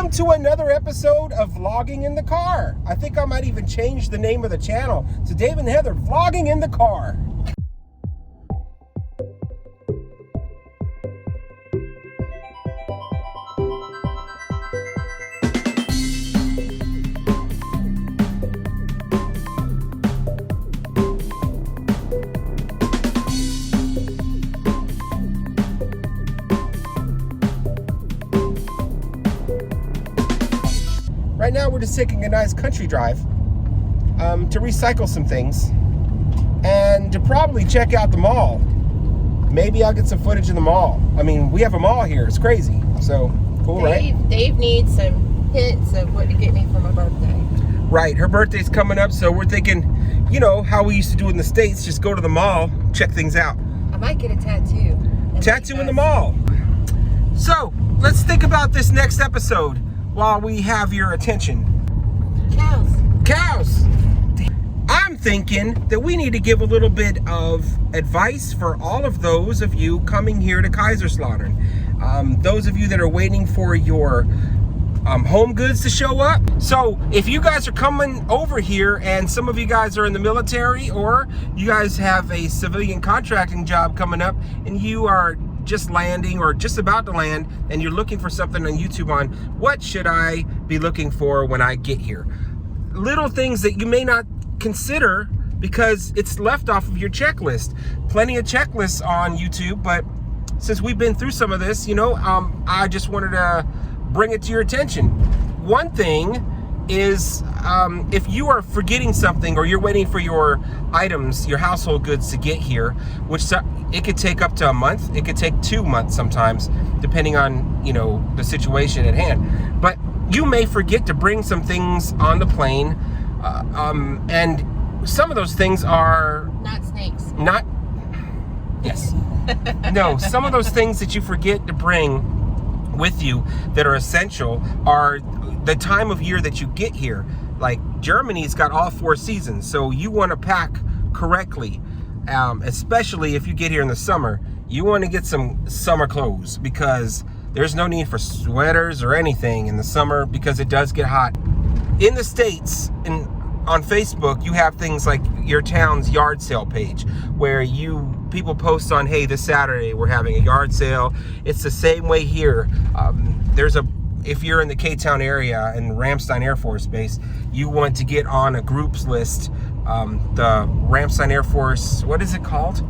Welcome to another episode of Vlogging in the Car. I think I might even change the name of the channel to Dave and Heather Vlogging in the Car. Right now we're just taking a nice country drive to recycle some things and to probably check out the mall. Maybe I'll get some footage in the mall. I mean, we have a mall here. It's crazy. So, cool, right? Dave needs some hints of what to get me for my birthday. Right. Her birthday's coming up, so we're thinking, you know, how we used to do in the States, just go to the mall, check things out. I might get a tattoo. Tattoo in the mall. So, let's think about this next episode while we have your attention. Cows. I'm thinking that we need to give a little bit of advice for all of those of you coming here to Kaiserslautern. Those of you that are waiting for your home goods to show up. So if you guys are coming over here and some of you guys are in the military or you guys have a civilian contracting job coming up and you are just landing or just about to land and you're looking for something on YouTube on what should I be looking for when I get here. Little things that you may not consider because it's left off of your checklist. Plenty of checklists on YouTube, but since we've been through some of this, you know, I just wanted to bring it to your attention. One thing is if you are forgetting something or you're waiting for your items, your household goods to get here, which it could take up to a month, it could take 2 months sometimes, depending on, you know, the situation at hand. But you may forget to bring some things on the plane, and some of those things are not snakes. Yes. No, some of those things that you forget to bring with you that are essential are the time of year that you get here. Like Germany's got all 4 seasons, so you want to pack correctly, especially if you get here in the summer. You want to get some summer clothes because there's no need for sweaters or anything in the summer because it does get hot. In the States, on Facebook, you have things like your town's yard sale page where people post on, hey, this Saturday we're having a yard sale. It's the same way here. If you're in the K-Town area in Ramstein Air Force Base, you want to get on a groups list. The Ramstein Air Force, what is it called?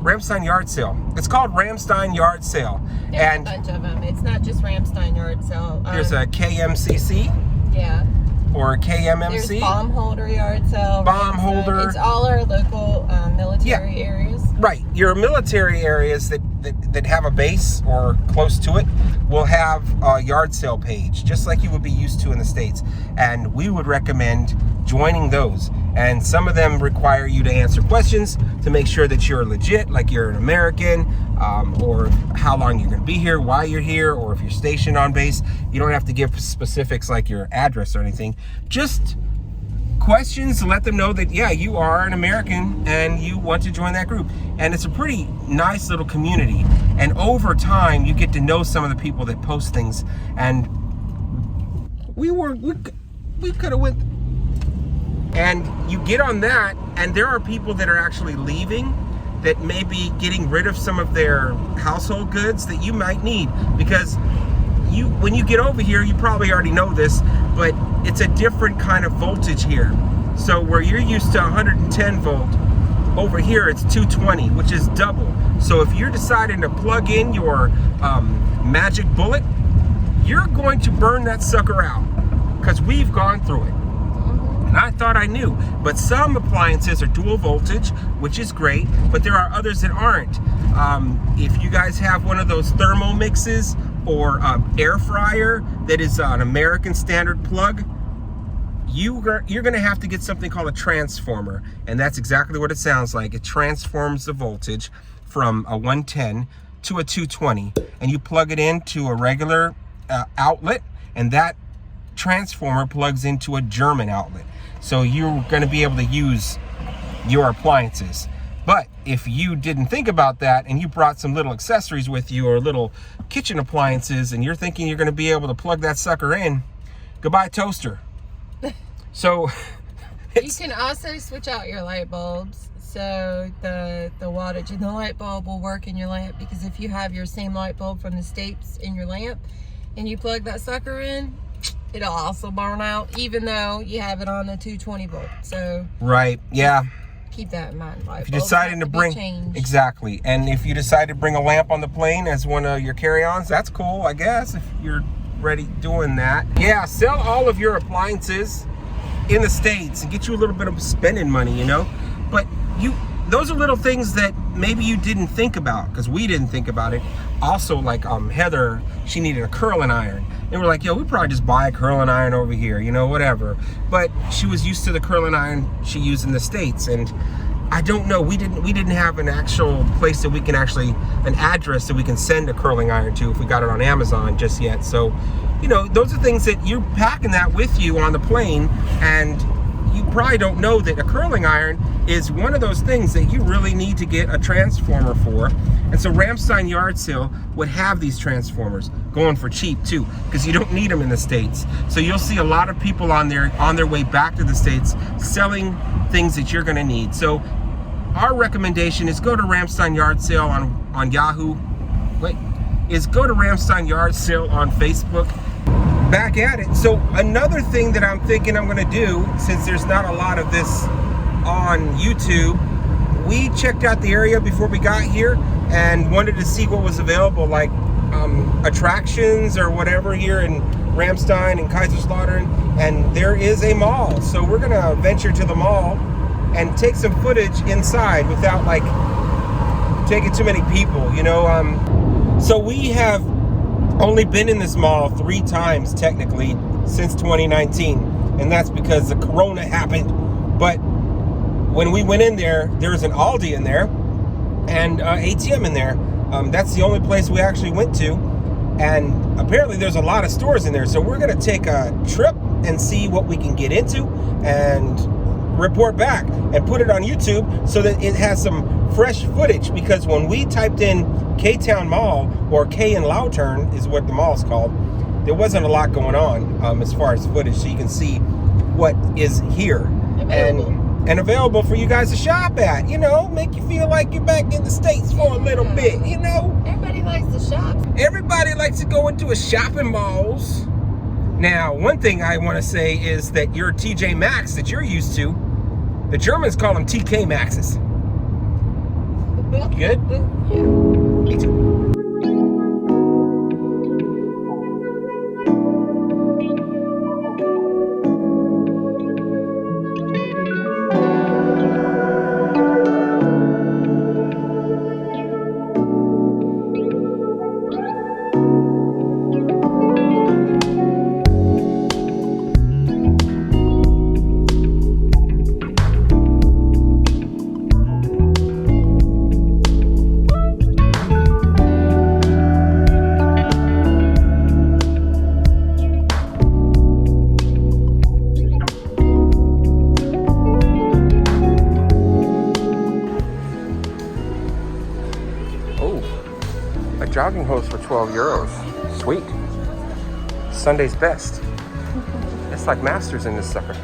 Ramstein Yard Sale. It's called Ramstein Yard Sale. There's a bunch of them. It's not just Ramstein Yard Sale. There's a KMCC. Yeah. Or KMMC. There's Bomb Holder Yard Sale. Bomb Holder. It's all our local military areas. Right. Your military areas that have a base or close to it will have a yard sale page, just like you would be used to in the States. And we would recommend joining those. And some of them require you to answer questions to make sure that you're legit, like you're an American, or how long you're going to be here, why you're here, or if you're stationed on base. You don't have to give specifics like your address or anything. Just questions to let them know that, yeah, you are an American and you want to join that group. And it's a pretty nice little community. And over time, you get to know some of the people that post things. And we could have went. And you get on that, and there are people that are actually leaving that may be getting rid of some of their household goods that you might need. Because when you get over here, you probably already know this, but it's a different kind of voltage here. So where you're used to 110 volt, over here it's 220, which is double. So if you're deciding to plug in your magic bullet, you're going to burn that sucker out, because we've gone through it. And I thought I knew, but some appliances are dual voltage, which is great, but there are others that aren't. If you guys have one of those thermo mixes or air fryer that is an American standard plug, you're going to have to get something called a transformer, and that's exactly what it sounds like. It transforms the voltage from a 110 to a 220, and you plug it into a regular outlet, and that transformer plugs into a German outlet. So you're going to be able to use your appliances. But if you didn't think about that and you brought some little accessories with you or little kitchen appliances and you're thinking you're going to be able to plug that sucker in, goodbye toaster. So you can also switch out your light bulbs so the wattage in the light bulb will work in your lamp, because if you have your same light bulb from the States in your lamp and you plug that sucker in, it'll also burn out even though you have it on a 220 volt. So right, yeah. Keep that in mind. If you decided to bring, exactly, and if you decide to bring a lamp on the plane as one of your carry-ons, that's cool, I guess, if you're ready doing that. Yeah, sell all of your appliances in the States and get you a little bit of spending money, you know. But those are little things that maybe you didn't think about, because we didn't think about it. Also, like Heather, she needed a curling iron. And we're like, yo, we probably just buy a curling iron over here, you know, whatever. But she was used to the curling iron she used in the States. And I don't know, we didn't have an actual place that we can an address that we can send a curling iron to if we got it on Amazon just yet. So, you know, those are things that you're packing that with you on the plane, and you probably don't know that a curling iron is one of those things that you really need to get a transformer for. And so Ramstein Yard Sale would have these transformers going for cheap too, because you don't need them in the States. So you'll see a lot of people on their way back to the States selling things that you're going to need. So our recommendation is go to Ramstein Yard Sale on Yahoo. Go to Ramstein Yard Sale on Facebook. Back at it. So another thing that I'm thinking I'm going to do, since there's not a lot of this on YouTube, we checked out the area before we got here and wanted to see what was available, like attractions or whatever here in Ramstein and Kaiserslautern, and there is a mall. So we're going to venture to the mall and take some footage inside without like taking too many people, you know. So we have only been in this mall 3 times technically since 2019, and that's because the corona happened. But when we went in there was an Aldi in there and ATM in there. That's the only place we actually went to, and apparently there's a lot of stores in there. So we're gonna take a trip and see what we can get into and report back and put it on YouTube so that it has some fresh footage, because when we typed in K-Town Mall, or Kaiserslautern is what the mall's called, there wasn't a lot going on as far as footage, so you can see what is here and available for you guys to shop at, you know, make you feel like you're back in the States for a little bit, you know. Everybody likes to shop. Everybody likes to go into a shopping malls. Now, one thing I want to say is that your TJ Maxx that you're used to, the Germans call them TK Maxxes. Good? Yeah. Me too. Jogging hose for 12 euros. Sweet. Sunday's best. It's like Masters in this sucker.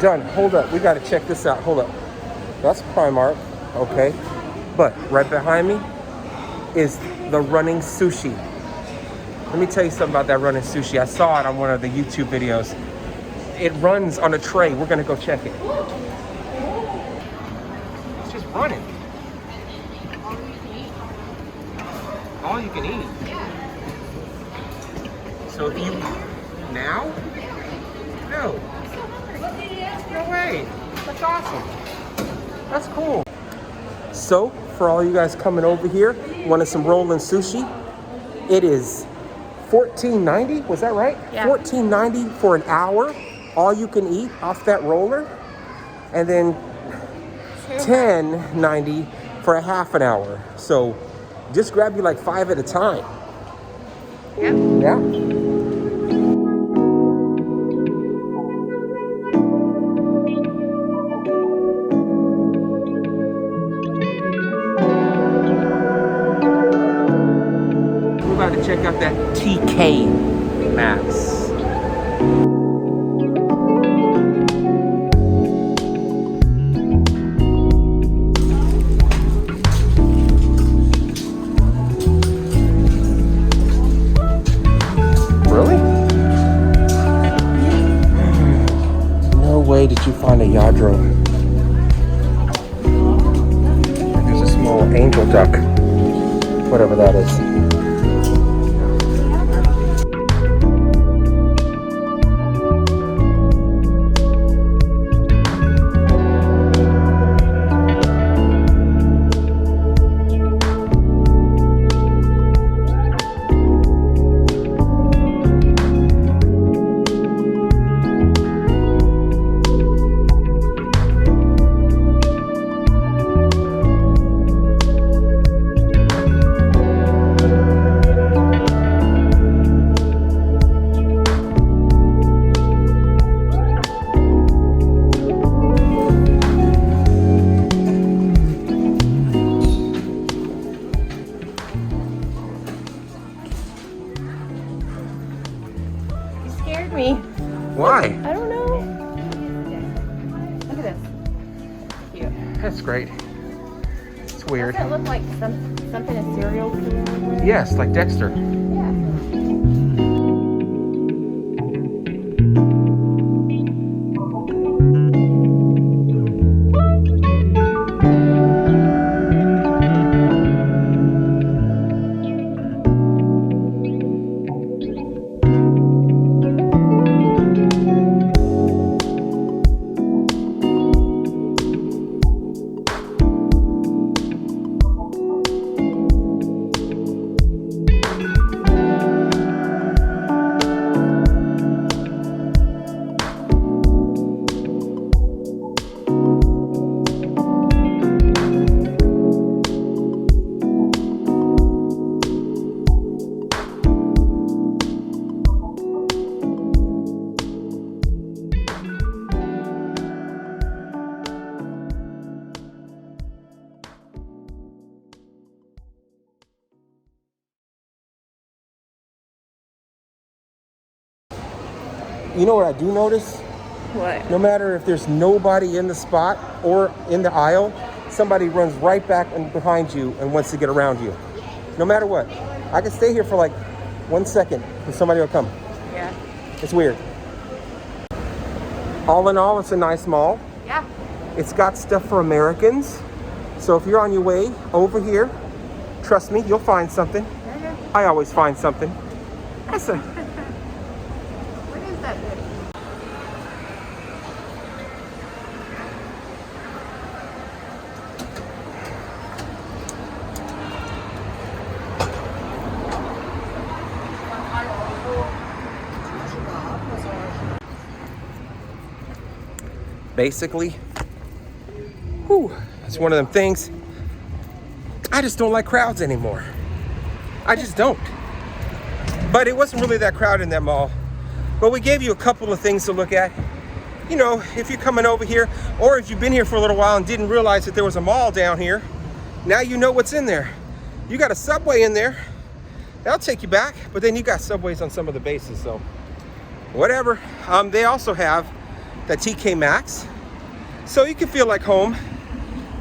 done. Hold up. We got to check this out. Hold up. That's Primark. Okay. But right behind me is the running sushi. Let me tell you something about that running sushi. I saw it on one of the YouTube videos. It runs on a tray. We're going to go check it. It's just running. All you can eat. So if you now? No. No way. That's awesome. That's cool. So for all you guys coming over here, wanted some rolling sushi, it is $14.90. Was that right? Yeah. $14.90 for an hour. All you can eat off that roller. And then $10.90 for a half an hour. So just grab you like 5 at a time. Yep. Yeah. We're about to check out that TK Maxx. Did you find a Yadro? And there's a small angel duck, whatever that is. Why? I don't know. Look at this. Cute. That's great. It's weird. Does it look like something a cereal killer? Yes, like Dexter. Yeah. You know what I do notice? What? No matter if there's nobody in the spot or in the aisle, somebody runs right back and behind you and wants to get around you. No matter what. I can stay here for like 1 second and somebody will come. Yeah. It's weird. All in all, it's a nice mall. Yeah. It's got stuff for Americans. So if you're on your way over here, trust me, you'll find something. Mm-hmm. I always find something. That's a... What is that? Basically, it's one of them things. I just don't like crowds anymore. I just don't. But it wasn't really that crowded in that mall. But we gave you a couple of things to look at. You know, if you're coming over here, or if you've been here for a little while and didn't realize that there was a mall down here, now you know what's in there. You got a Subway in there. That'll take you back, but then you got Subways on some of the bases, so whatever. They also have that TK Maxx. So you can feel like home.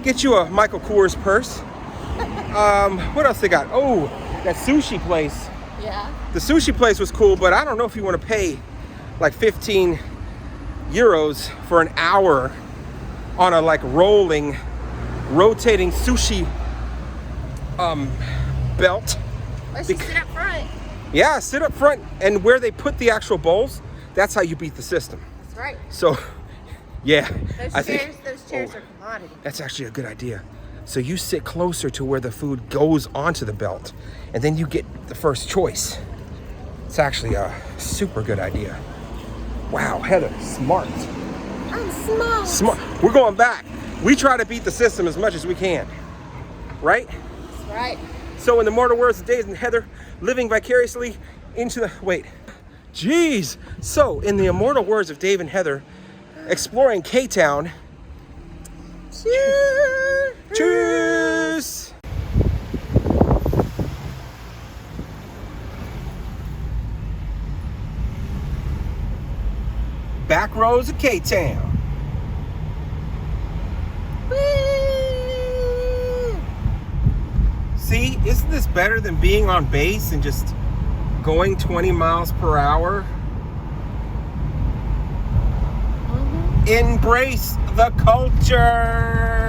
Get you a Michael Kors purse. What else they got? Oh, that sushi place. Yeah. The sushi place was cool, but I don't know if you want to pay like 15 euros for an hour on a like rotating sushi belt. Let's just sit up front. Yeah, sit up front, and where they put the actual bowls, that's how you beat the system. That's right. So, yeah. Those chairs are commodity. That's actually a good idea. So you sit closer to where the food goes onto the belt, and then you get the first choice. It's actually a super good idea. Wow, Heather, smart. I'm smart. Smart. We're going back. We try to beat the system as much as we can. Right? That's right. So in the mortal words of Dave and Heather, living vicariously into the... Wait. Jeez. So in the immortal words of Dave and Heather, exploring K-Town... Cheers. Cheers! Back rows of K-Town. See, isn't this better than being on base and just going 20 miles per hour? Embrace the culture.